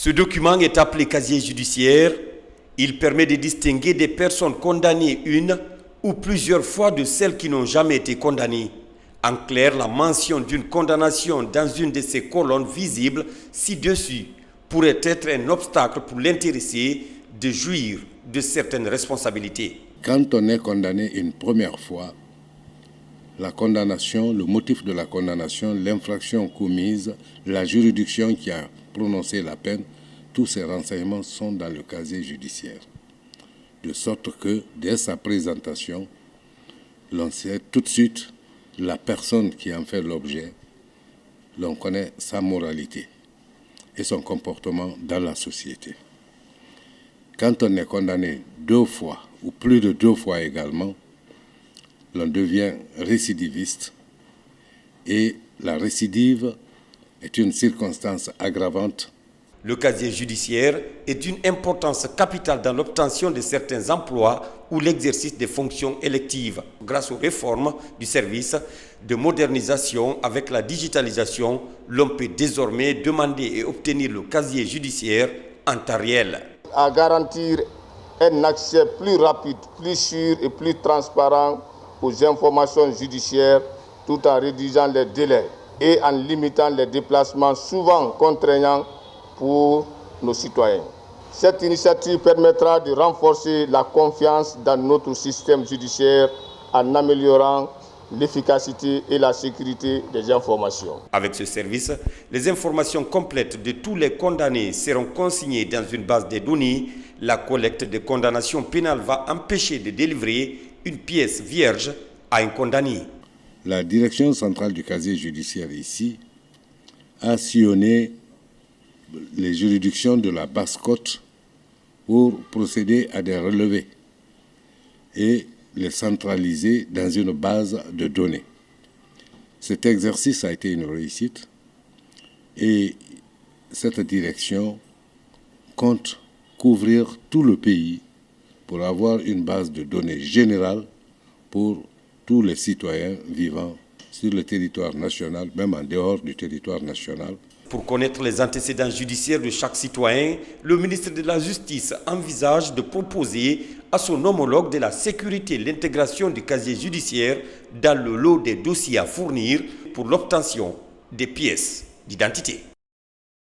Ce document est appelé casier judiciaire. Il permet de distinguer des personnes condamnées une ou plusieurs fois de celles qui n'ont jamais été condamnées. En clair, la mention d'une condamnation dans une de ces colonnes visibles ci-dessus pourrait être un obstacle pour l'intéressé de jouir de certaines responsabilités. Quand on est condamné une première fois, la condamnation, le motif de la condamnation, l'infraction commise, la juridiction qui a prononcé la peine, tous ces renseignements sont dans le casier judiciaire. De sorte que, dès sa présentation, l'on sait tout de suite la personne qui en fait l'objet, l'on connaît sa moralité et son comportement dans la société. Quand on est condamné 2 fois, ou plus de 2 fois également, l'on devient récidiviste et la récidive est une circonstance aggravante. Le casier judiciaire est d'une importance capitale dans l'obtention de certains emplois ou l'exercice des fonctions électives. Grâce aux réformes du service de modernisation avec la digitalisation, l'on peut désormais demander et obtenir le casier judiciaire en temps réel. À garantir un accès plus rapide, plus sûr et plus transparent aux informations judiciaires tout en réduisant les délais et en limitant les déplacements souvent contraignants pour nos citoyens. Cette initiative permettra de renforcer la confiance dans notre système judiciaire en améliorant l'efficacité et la sécurité des informations. Avec ce service, les informations complètes de tous les condamnés seront consignées dans une base de données. La collecte des condamnations pénales va empêcher de délivrer une pièce vierge à un condamné. La direction centrale du casier judiciaire ici a sillonné les juridictions de la Basse-Côte pour procéder à des relevés et les centraliser dans une base de données. Cet exercice a été une réussite et cette direction compte couvrir tout le pays pour avoir une base de données générale pour tous les citoyens vivant sur le territoire national, même en dehors du territoire national. Pour connaître les antécédents judiciaires de chaque citoyen, le ministre de la Justice envisage de proposer à son homologue de la sécurité l'intégration du casier judiciaire dans le lot des dossiers à fournir pour l'obtention des pièces d'identité.